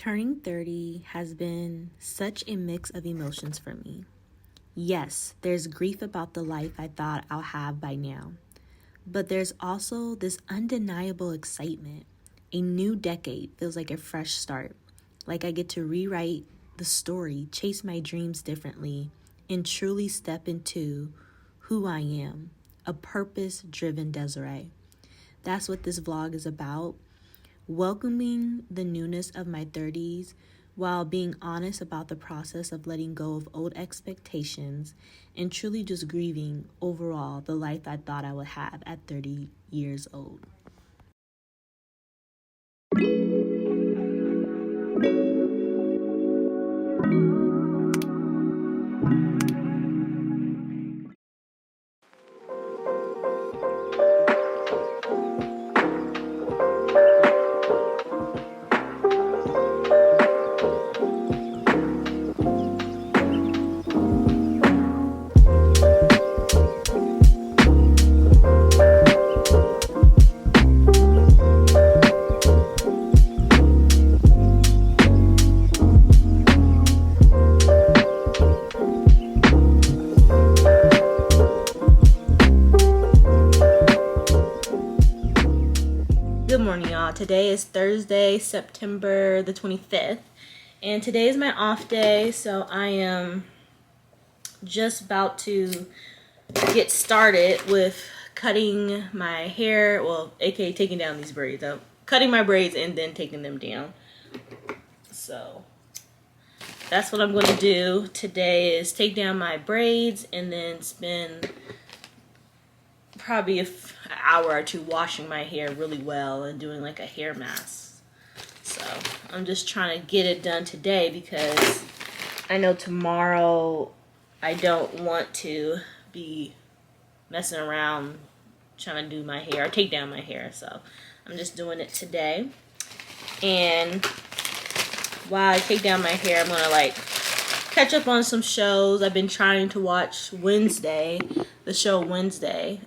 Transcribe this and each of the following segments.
Turning 30 has been such a mix of emotions for me. Yes, there's grief about the life I thought I'll have by now, but there's also this undeniable excitement. A new decade feels like a fresh start, like I get to rewrite the story, chase my dreams differently, and truly step into who I am, a purpose-driven Desiree. That's what this vlog is about. Welcoming the newness of my 30s while being honest about the process of letting go of old expectations and truly just grieving overall the life I thought I would have at 30 years old. Good morning, y'all. Today is Thursday, September the 25th, and today is my off day, so I am just about to get started with cutting my hair, well, aka taking down these braids. I'm cutting my braids and then taking them down. So that's what I'm going to do today, is take down my braids and then spend probably an hour or two washing my hair really well and doing like a hair mask. So I'm just trying to get it done today because I know tomorrow I don't want to be messing around trying to do my hair or take down my hair. So I'm just doing it today. And while I take down my hair, I'm gonna like catch up on some shows. I've been trying to watch the show Wednesday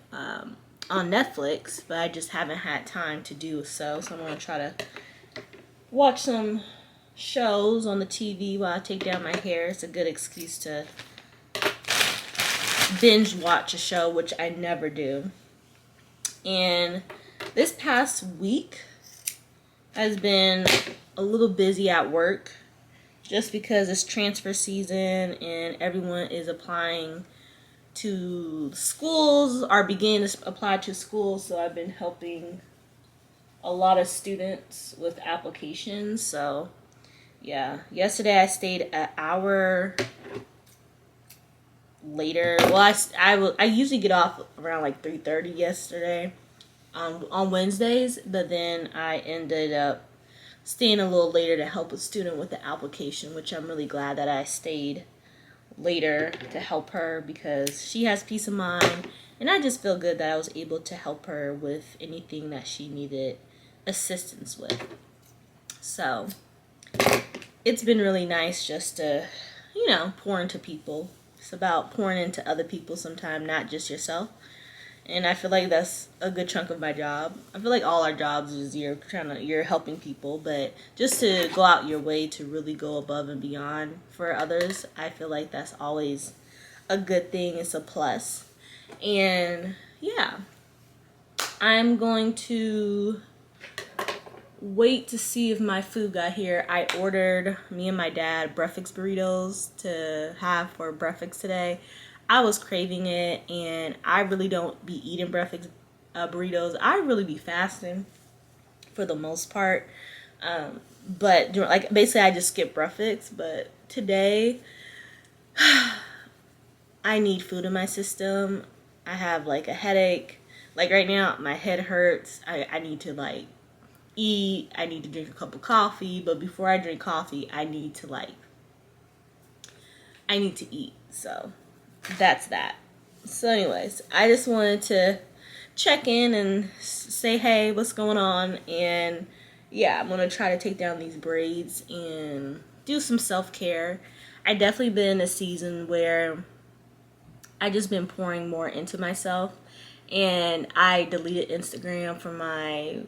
on Netflix, but I just haven't had time to do so. So I'm gonna try to watch some shows on the TV while I take down my hair. It's a good excuse to binge watch a show, which I never do. And this past week has been a little busy at work just because it's transfer season and everyone is applying to schools or beginning to apply to schools. So I've been helping a lot of students with applications. So yeah, yesterday I stayed an hour later. Well, I usually get off around like 3:30 yesterday on Wednesdays, but then I ended up staying a little later to help a student with the application, which I'm really glad that I stayed later to help her because she has peace of mind, and I just feel good that I was able to help her with anything that she needed assistance with. So it's been really nice just to, pour into people. It's about pouring into other people sometimes, not just yourself. And I feel like that's a good chunk of my job. I feel like all our jobs is you're helping people, but just to go out your way to really go above and beyond for others, I feel like that's always a good thing. It's a plus. And yeah, I'm going to wait to see if my food got here. I ordered, me and my dad, breakfast burritos to have for breakfast today. I was craving it, and I really don't be eating breakfast burritos. I really be fasting for the most part. But like basically I just skip breakfast. But today I need food in my system. I have like a headache. Like right now my head hurts. I need to like eat. I need to drink a cup of coffee. But before I drink coffee, I need to eat. So that's that. So anyways, I just wanted to check in and say, hey, what's going on? And yeah, I'm gonna try to take down these braids and do some self-care. I definitely been in a season where I just been pouring more into myself, and I deleted Instagram from my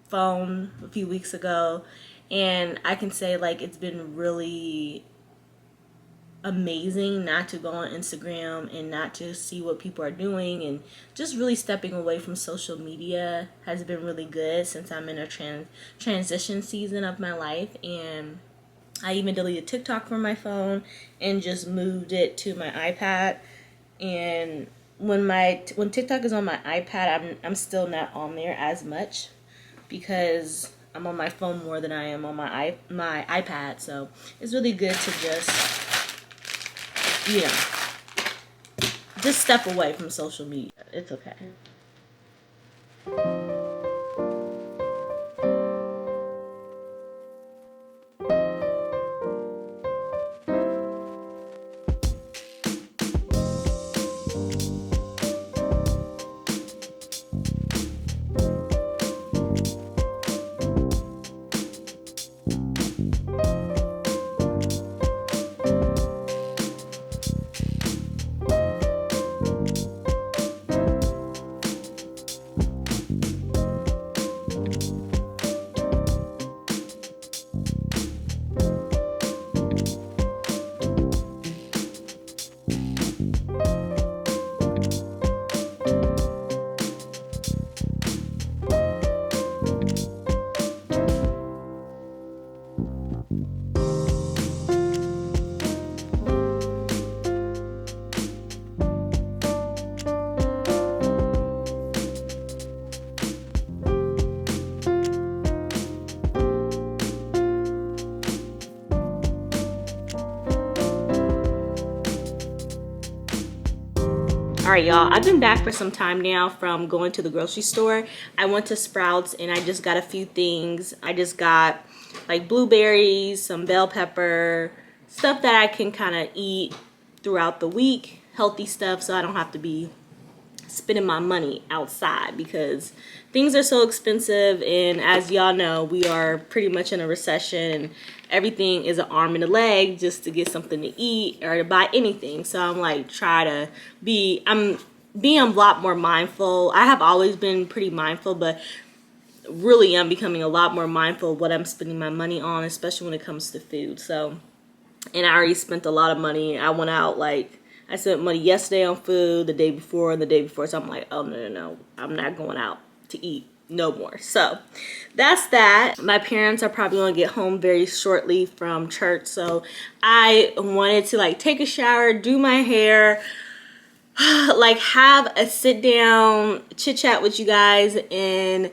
phone a few weeks ago, And I can say like it's been really amazing not to go on Instagram and not to see what people are doing, and just really stepping away from social media has been really good since I'm in a transition season of my life. And I even deleted TikTok from my phone and just moved it to my iPad. And when TikTok is on my iPad, I'm still not on there as much because I'm on my phone more than I am on my iPad. So it's really good to you know, just step away from social media. It's okay. All right, y'all, I've been back for some time now from going to the grocery store. I went to Sprouts and I just got a few things. I just got like blueberries, some bell pepper, stuff that I can kind of eat throughout the week, healthy stuff, so I don't have to be spending my money outside because things are so expensive. And as y'all know, we are pretty much in a recession and everything is an arm and a leg just to get something to eat or to buy anything. So I'm like I'm being a lot more mindful. I have always been pretty mindful, but really I'm becoming a lot more mindful of what I'm spending my money on, especially when it comes to food. So, and I already spent a lot of money. I went out I spent money yesterday on food, the day before, and the day before. So I'm like, oh, no. I'm not going out to eat no more. So that's that. My parents are probably going to get home very shortly from church. So I wanted to take a shower, do my hair, have a sit down, chit chat with you guys, and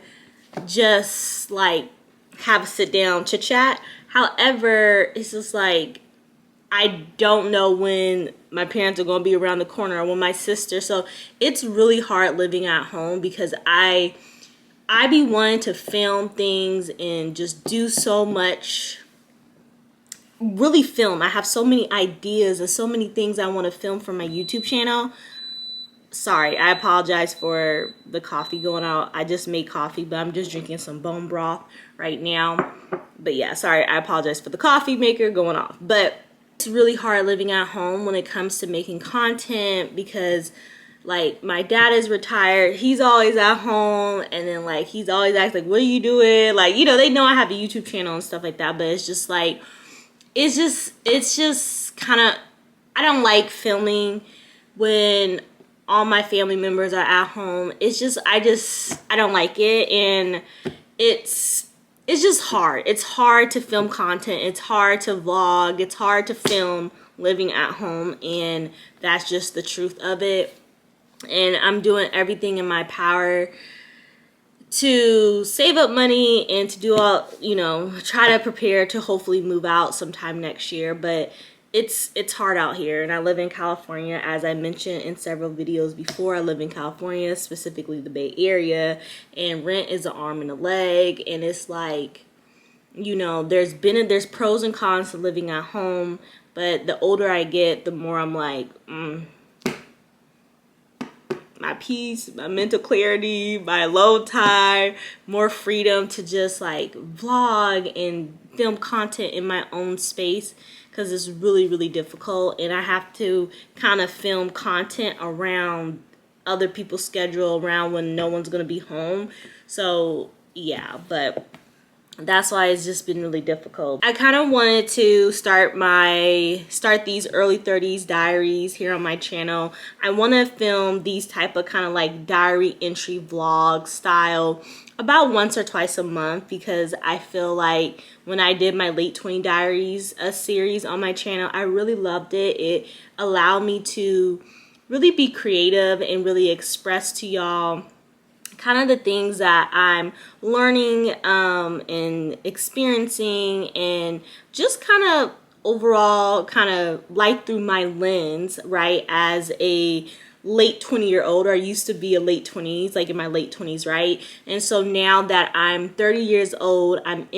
just have a sit down chit chat. However, it's just I don't know when my parents are going to be around the corner or when my sister. So it's really hard living at home because I be wanting to film things and just do so much. Really film. I have so many ideas and so many things I want to film for my YouTube channel. Sorry, I apologize for the coffee going out. I just made coffee, but I'm just drinking some bone broth right now. But yeah, sorry, I apologize for the coffee maker going off. But it's really hard living at home when it comes to making content because my dad is retired. He's always at home, and then he's always asking what are you doing? They know I have a YouTube channel and stuff like that, but it's just it's just kind of, I don't like filming when all my family members are at home. It's just I don't like it, and it's just hard. It's hard to film content. It's hard to vlog. It's hard to film living at home, and that's just the truth of it. And I'm doing everything in my power to save up money and to do all, try to prepare to hopefully move out sometime next year. But it's hard out here, and I live in California. As I mentioned in several videos before, I live in California, specifically the Bay Area, and rent is an arm and a leg. And it's there's pros and cons to living at home, but the older I get, the more I'm my peace, my mental clarity, my alone time, more freedom to just vlog and film content in my own space, because it's really, really difficult, and I have to kind of film content around other people's schedule, around when no one's going to be home. So yeah, but That's why it's just been really difficult. I kind of wanted to start these early 30s diaries here on my channel. I want to film these type of kind of like diary entry vlog style about once or twice a month, because I feel like when I did my late 20 diaries series on my channel, I really loved it. It allowed me to really be creative and really express to y'all kind of the things that I'm learning and experiencing, and just kind of overall kind of life through my lens, right? As a late 20-year-old, or I used to be a late 20s, like in my late 20s, right? And so now that I'm 30 years old, I'm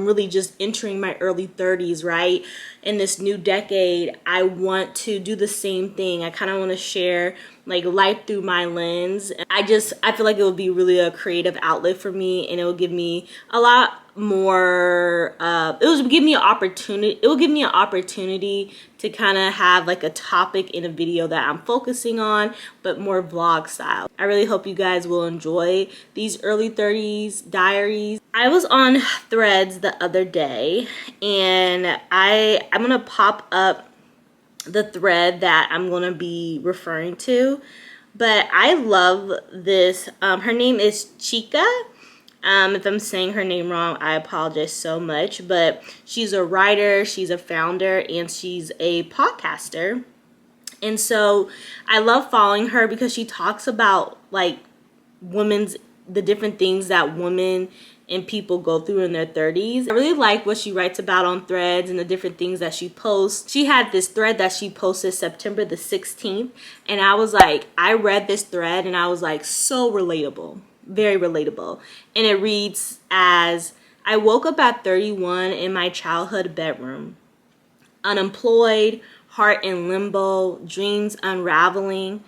really just entering my early 30s, right? In this new decade, I want to do the same thing. I kind of want to share like life through my lens. I feel like it would be really a creative outlet for me, and it will give me a lot more it will give me an opportunity to kind of have like a topic in a video that I'm focusing on, but more vlog style. I really hope you guys will enjoy these early 30s diaries. I was on Threads the other day, and I'm gonna pop up the thread that I'm gonna be referring to, but I love this. Her name is Chica. If I'm saying her name wrong, I apologize so much, but she's a writer, she's a founder, and she's a podcaster. And so I love following her because she talks about like the different things that women and people go through in their 30s. I really like what she writes about on Threads and the different things that she posts. She had this thread that she posted September the 16th, and I read this thread and I was like, so relatable, very relatable. And it reads as, I woke up at 31 in my childhood bedroom, unemployed, heart in limbo, dreams unraveling.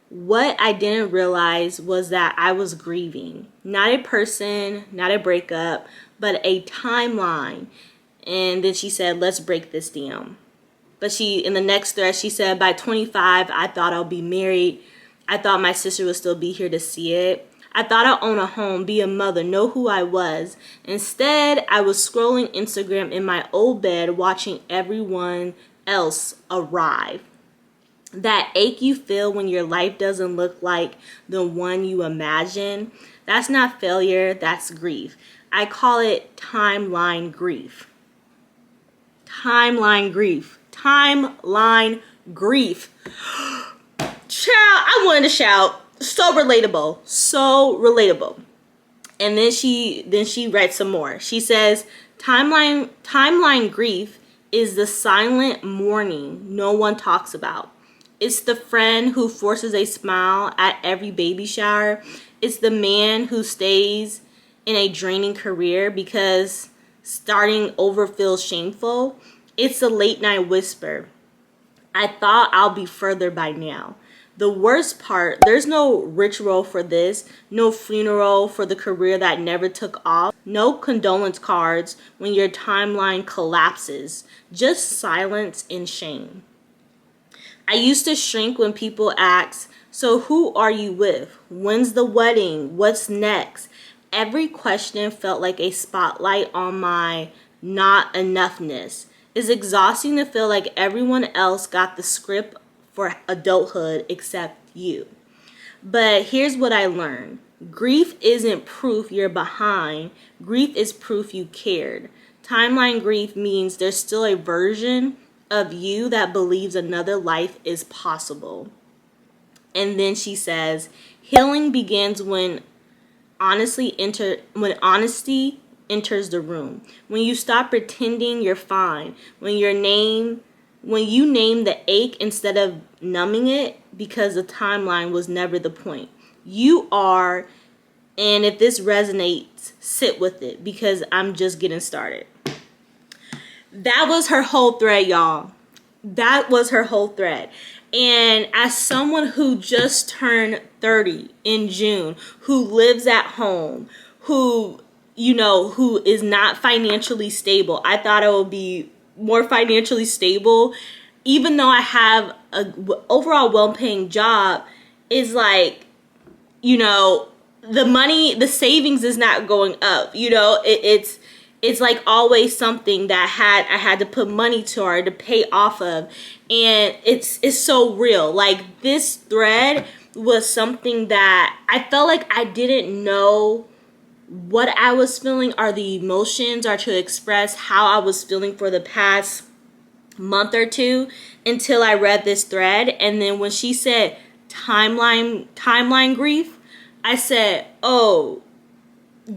What I didn't realize was that I was grieving. Not a person, not a breakup, but a timeline. And then she said, let's break this down. But in the next thread, she said, by 25, I thought I'll be married. I thought my sister would still be here to see it. I thought I'd own a home, be a mother, know who I was. Instead, I was scrolling Instagram in my old bed, watching everyone else arrive. That ache you feel when your life doesn't look like the one you imagine, that's not failure, that's grief. I call it timeline grief. Timeline grief. Timeline grief. Child, I wanted to shout. So relatable. So relatable. And then she writes some more. She says, timeline grief is the silent mourning no one talks about. It's the friend who forces a smile at every baby shower. It's the man who stays in a draining career because starting over feels shameful. It's the late night whisper. I thought I'll be further by now. The worst part, there's no ritual for this, no funeral for the career that never took off, no condolence cards when your timeline collapses, just silence and shame. I used to shrink when people ask, so who are you with? When's the wedding? What's next? Every question felt like a spotlight on my not enoughness. It's exhausting to feel like everyone else got the script for adulthood except you. But here's what I learned. Grief isn't proof you're behind. Grief is proof you cared. Timeline grief means there's still a version of you that believes another life is possible. And then she says, healing begins when honesty enters the room. When you stop pretending you're fine. When you name the ache instead of numbing it, because the timeline was never the point. You are, and if this resonates, sit with it, because I'm just getting started. That was her whole thread, y'all. That was her whole thread. And as someone who just turned 30 in June, who lives at home, who is not financially stable, I thought I would be more financially stable. Even though I have a overall well-paying job, is like, the money, the savings is not going up. it's like always something that I had to put money to or to pay off of. And it's so real. Like, this thread was something that I felt like I didn't know what I was feeling or the emotions or to express how I was feeling for the past month or two until I read this thread. And then when she said timeline grief, I said, oh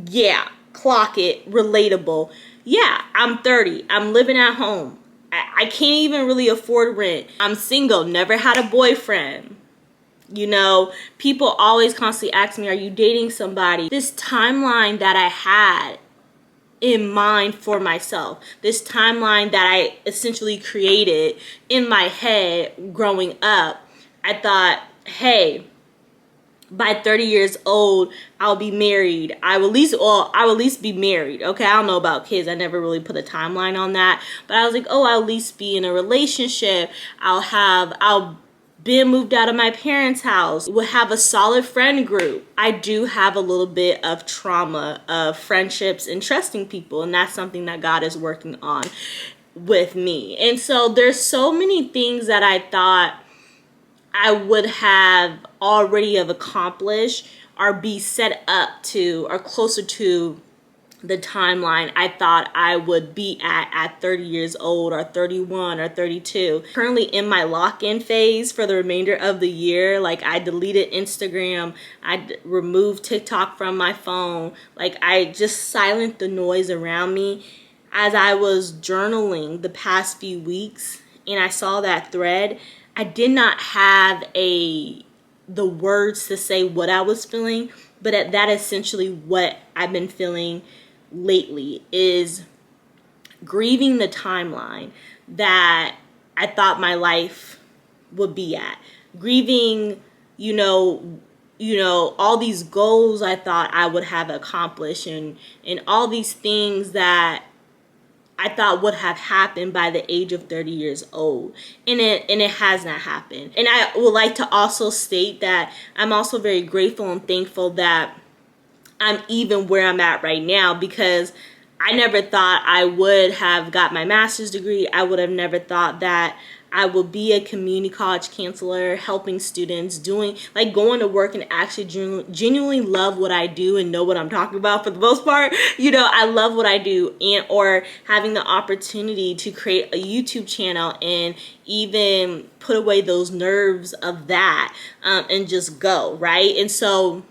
yeah, clock it, relatable. Yeah, I'm 30, I'm living at home, I can't even really afford rent, I'm single, never had a boyfriend. You know, people always constantly ask me, are you dating somebody? This timeline that I had in mind for myself, this timeline that I essentially created in my head growing up, I thought, hey, by 30 years old, I'll be married. I will at least be married. Okay, I don't know about kids. I never really put a timeline on that. But I was like, oh, I'll at least be in a relationship. I'll been moved out of my parents' house. We'll have a solid friend group. I do have a little bit of trauma of friendships and trusting people, and that's something that God is working on with me. And so there's so many things that I thought I would have already have accomplished or be set up to or closer to the timeline I thought I would be at 30 years old or 31 or 32. Currently in my lock-in phase for the remainder of the year. Like, I deleted Instagram, I removed TikTok from my phone. Like, I just silent the noise around me. As I was journaling the past few weeks and I saw that thread, I did not have the words to say what I was feeling, but that essentially what I've been feeling lately is grieving the timeline that I thought my life would be at. Grieving, all these goals I thought I would have accomplished and all these things that I thought would have happened by the age of 30 years old. And it has not happened. And I would like to also state that I'm also very grateful and thankful that I'm even where I'm at right now, because I never thought I would have got my master's degree. I would have never thought that I would be a community college counselor, helping students, going to work and actually genuinely love what I do and know what I'm talking about for the most part. I love what I do, or having the opportunity to create a YouTube channel and even put away those nerves of that and just go, right? And so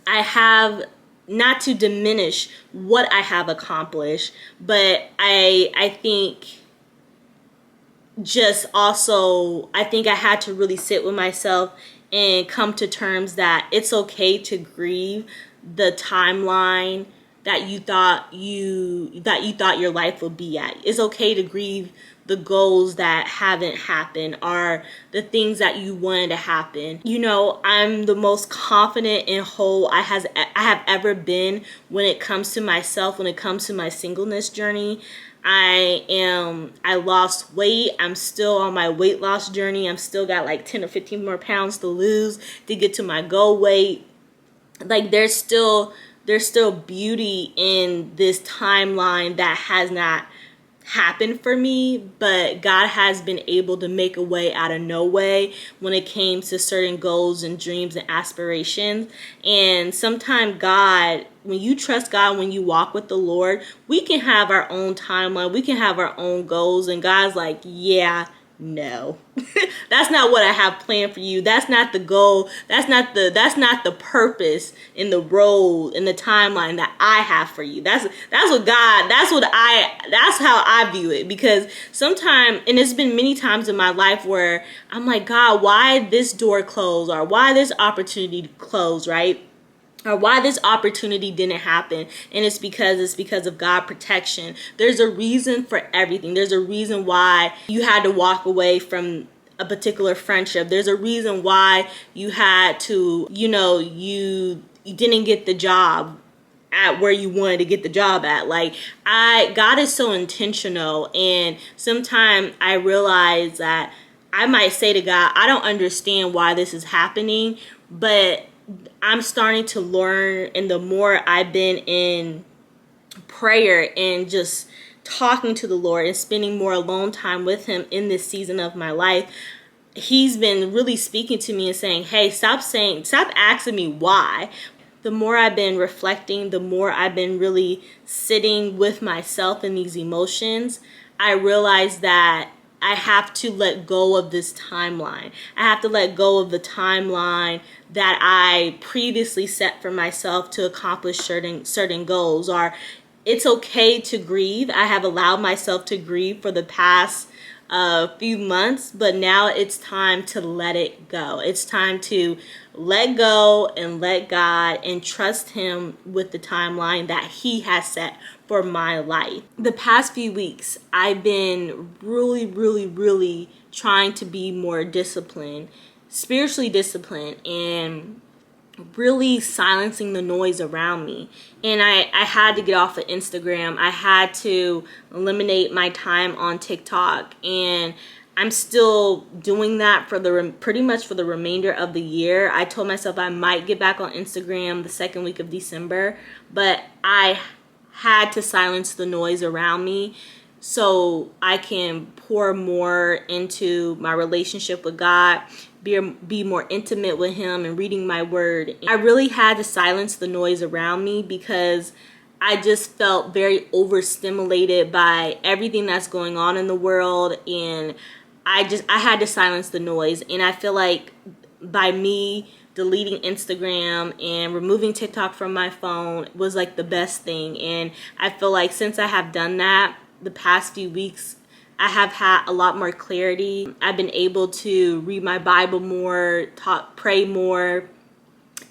I have, not to diminish what I have accomplished, but I think just also, I think I had to really sit with myself and come to terms that it's okay to grieve the timeline that you thought your life would be at. It's okay to grieve the goals that haven't happened or the things that you wanted to happen. I'm the most confident and whole I have ever been when it comes to myself, when it comes to my singleness journey. I lost weight. I'm still on my weight loss journey. I'm still got like 10 or 15 more pounds to lose to get to my goal weight. Like, there's still beauty in this timeline that has not happened for me, but God has been able to make a way out of no way when it came to certain goals and dreams and aspirations. And sometimes God, when you trust God, when you walk with the Lord, we can have our own timeline, we can have our own goals, and God's like, yeah, no. That's not what I have planned for you. That's not the goal. That's not the purpose in the role in the timeline that I have for you. That's how I view it. Because sometimes, and it's been many times in my life where I'm like, God, why this door closed, or why this opportunity closed, right? Or why this opportunity didn't happen. And it's because of God protection. There's a reason for everything. There's a reason why you had to walk away from a particular friendship. There's a reason why you had to, you didn't get the job at where you wanted to get the job at. Like, God is so intentional. And sometimes I realize that I might say to God, I don't understand why this is happening, but I'm starting to learn, and the more I've been in prayer and just talking to the Lord and spending more alone time with him in this season of my life, he's been really speaking to me and saying, hey, stop asking me why. The more I've been reflecting, the more I've been really sitting with myself in these emotions, I realize that I have to let go of this timeline. I have to let go of the timeline that I previously set for myself to accomplish certain goals. Or it's okay to grieve. I have allowed myself to grieve for the past few months, but now it's time to let it go. It's time to let go and let God and trust him with the timeline that he has set for my life. The past few weeks, I've been really trying to be more disciplined, spiritually disciplined, and really silencing the noise around me. And I had to get off of Instagram. I had to eliminate my time on TikTok, and I'm still doing that for pretty much for the remainder of the year. I told myself I might get back on Instagram the second week of December, but I had to silence the noise around me so I can pour more into my relationship with God, be more intimate with him and reading my word. I really had to silence the noise around me because I just felt very overstimulated by everything that's going on in the world, and I had to silence the noise. And I feel like by me deleting Instagram and removing TikTok from my phone was like the best thing. And I feel like since I have done that the past few weeks, I have had a lot more clarity. I've been able to read my Bible more, pray more,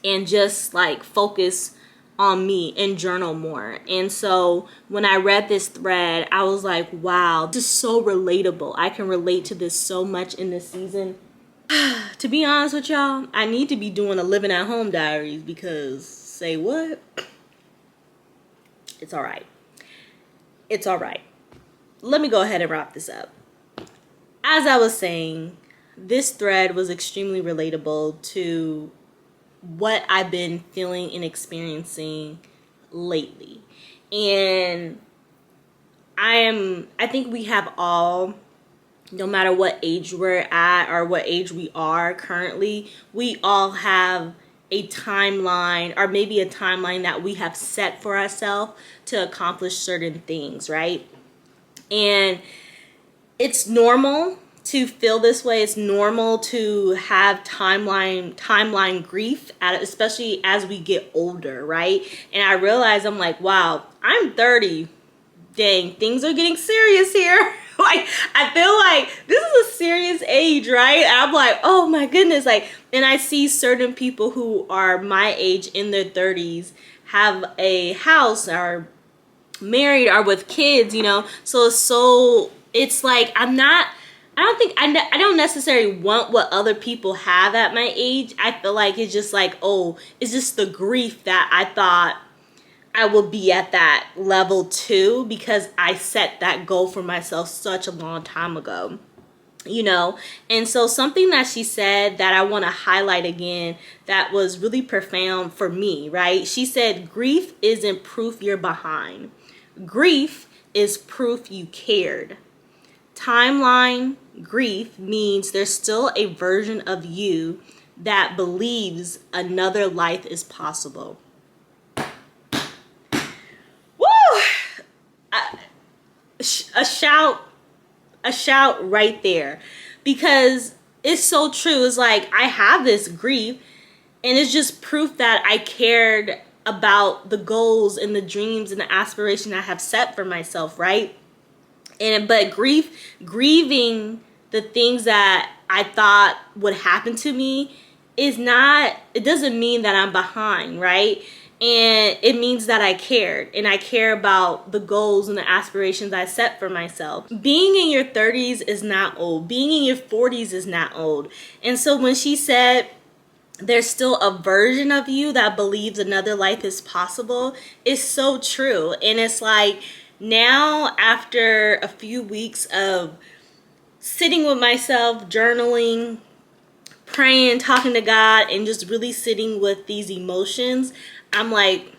and just like focus on me and journal more. And so when I read this thread, I was like, wow, this is so relatable. I can relate to this so much in this season. To be honest with y'all, I need to be doing a living at home diaries because say what? It's all right. It's all right. Let me go ahead and wrap this up. As I was saying, this thread was extremely relatable to what I've been feeling and experiencing lately. And I think we have all, no matter what age we're at or what age we are currently, we all have a timeline, or maybe a timeline that we have set for ourselves to accomplish certain things, right? And it's normal to feel this way. It's normal to have timeline grief, especially as we get older, right? And I realize, I'm like, wow, I'm 30. Dang, things are getting serious here. Like, I feel like this is a serious age, right? And I'm like, oh my goodness. Like, and I see certain people who are my age in their 30s have a house, or married, or with kids, so it's like I don't necessarily want what other people have at my age. I feel like it's just like, oh, it's just the grief that I thought I will be at that level too, because I set that goal for myself such a long time ago. And so something that she said that I want to highlight again that was really profound for me, right? She said, grief isn't proof you're behind. Grief is proof you cared. Timeline grief means there's still a version of you that believes another life is possible. Woo! A shout right there, because it's so true. It's like I have this grief, and it's just proof that I cared about the goals and the dreams and the aspirations I have set for myself, right? But grieving the things that I thought would happen to me it doesn't mean that I'm behind, right? And it means that I cared, and I care about the goals and the aspirations I set for myself. Being in your 30s is not old. Being in your 40s is not old. And so when she said there's still a version of you that believes another life is possible, it's so true. And it's like, now after a few weeks of sitting with myself, journaling, praying, talking to God, and just really sitting with these emotions, I'm like,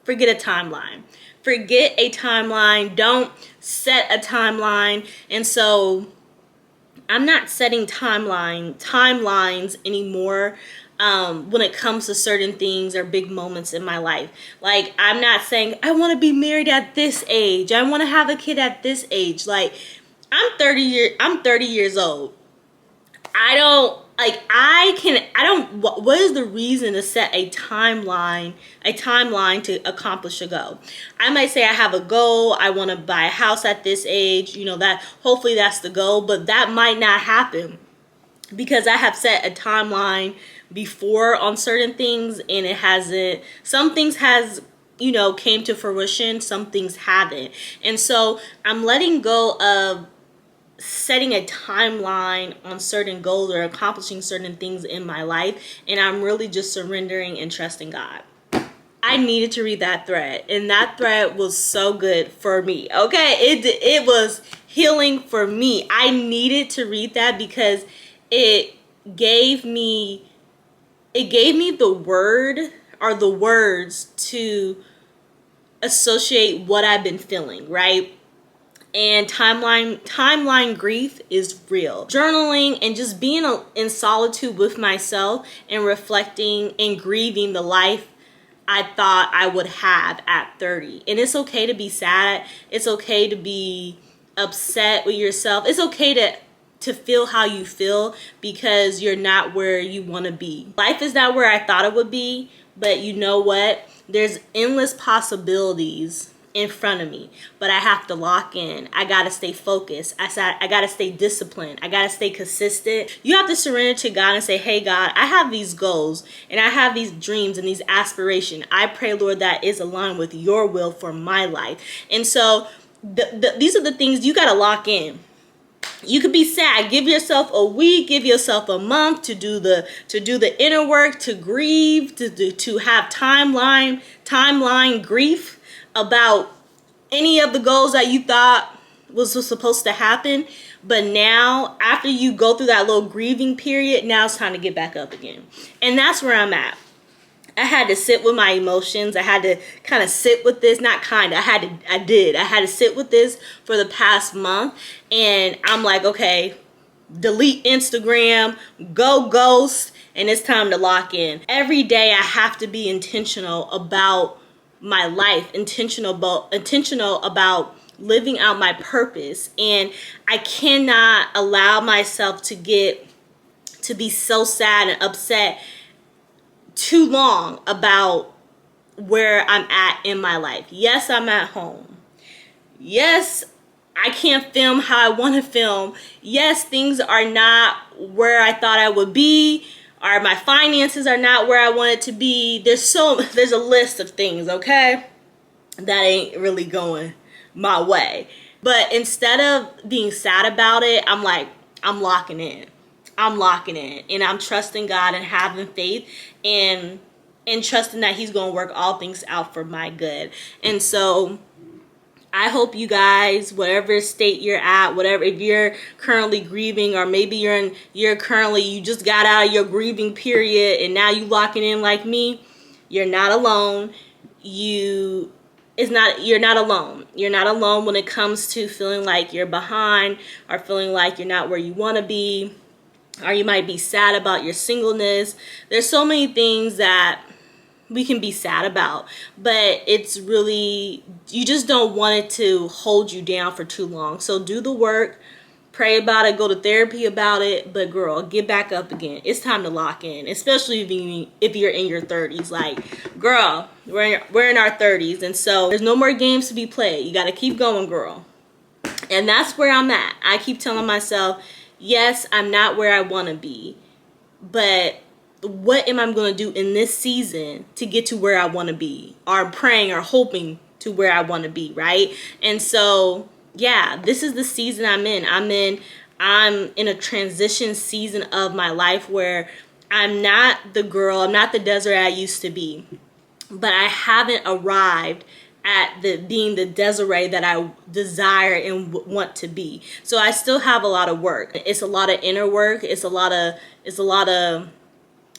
forget a timeline. forget a timeline. Don't set a timeline. And so I'm not setting timelines anymore when it comes to certain things or big moments in my life. Like, I'm not saying I want to be married at this age. I want to have a kid at this age. Like, I'm 30 years old. What is the reason to set a timeline to accomplish a goal? I might say I have a goal, I want to buy a house at this age, that hopefully that's the goal, but that might not happen because I have set a timeline before on certain things and it hasn't. Some things has came to fruition, some things haven't. And so I'm letting go of setting a timeline on certain goals or accomplishing certain things in my life, and I'm really just surrendering and trusting God. I needed to read that thread, and that thread was so good for me. Okay, it was healing for me. I needed to read that because it gave me the word or the words to associate what I've been feeling, right? And timeline grief is real. Journaling and just being in solitude with myself and reflecting and grieving the life I thought I would have at 30. And it's okay to be sad. It's okay to be upset with yourself. It's okay to feel how you feel because you're not where you want to be. Life is not where I thought it would be, but you know what? There's endless possibilities in front of me, but I have to lock in. I gotta stay focused. I gotta stay disciplined. I gotta stay consistent. You have to surrender to God and say, hey God, I have these goals and I have these dreams and these aspirations. I pray, Lord, that is aligned with your will for my life. And so these are the things you gotta lock in. You could be sad. Give yourself a week, give yourself a month to do the inner work, to grieve, to have timeline grief about any of the goals that you thought was supposed to happen. But now, after you go through that little grieving period, now it's time to get back up again. And that's where I'm at. I had to sit with my emotions. I had to kind of sit with this. I had to sit with this for the past month. And I'm like, okay, delete Instagram, go ghost, and it's time to lock in. Every day I have to be intentional about my life, intentional about living out my purpose. And I cannot allow myself to be so sad and upset too long about where I'm at in my life. Yes, I'm at home. Yes, I can't film how I want to film. Yes, things are not where I thought I would be, or my finances are not where I want it to be. There's a list of things, okay, that ain't really going my way. But instead of being sad about it, I'm like, I'm locking in. And I'm trusting God and having faith and trusting that he's going to work all things out for my good. And so I hope you guys, whatever state you're at, whatever, if you're currently grieving, or maybe you just got out of your grieving period and now you locking in like me, you're not alone. You're not alone. You're not alone when it comes to feeling like you're behind or feeling like you're not where you want to be, or you might be sad about your singleness. There's so many things that we can be sad about, but it's really, you just don't want it to hold you down for too long. So do the work, pray about it, go to therapy about it, but girl, get back up again. It's time to lock in, especially if you're in your 30s. Like, girl, we're in our 30s, and so there's no more games to be played. You got to keep going, girl. And that's where I'm at. I keep telling myself, yes, I'm not where I want to be, but what am I going to do in this season to get to where I want to be, or praying or hoping to where I want to be, right? And so, yeah, this is the season I'm in. I'm in a transition season of my life where I'm not the girl, I'm not the Desiree I used to be, but I haven't arrived at being the Desiree that I desire and want to be. So I still have a lot of work. It's a lot of inner work. It's a lot of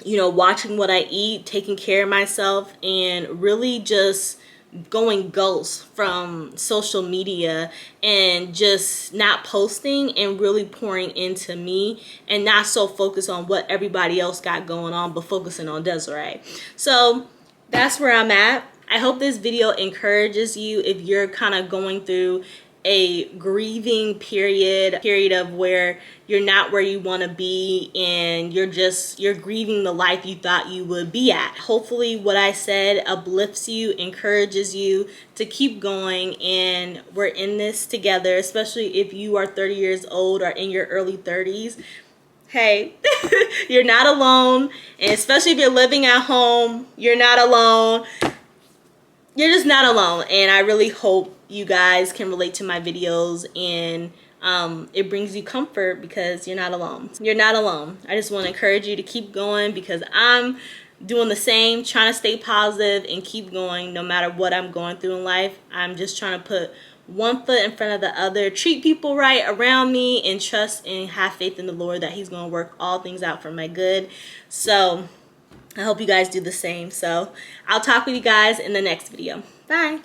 watching what I eat, taking care of myself, and really just going ghost from social media and just not posting and really pouring into me and not so focused on what everybody else got going on, but focusing on Desiree. So that's where I'm at. I hope this video encourages you if you're kind of going through a grieving period of where you're not where you want to be and you're grieving the life you thought you would be at. Hopefully what I said uplifts you, encourages you to keep going, and we're in this together, especially if you are 30 years old or in your early 30s. Hey, you're not alone, and especially if you're living at home, you're not alone. You're just not alone, and I really hope you guys can relate to my videos and it brings you comfort because you're not alone. You're not alone. I just want to encourage you to keep going because I'm doing the same, trying to stay positive and keep going no matter what I'm going through in life. I'm just trying to put one foot in front of the other, treat people right around me, and trust and have faith in the Lord that he's going to work all things out for my good. So I hope you guys do the same. So I'll talk with you guys in the next video. Bye.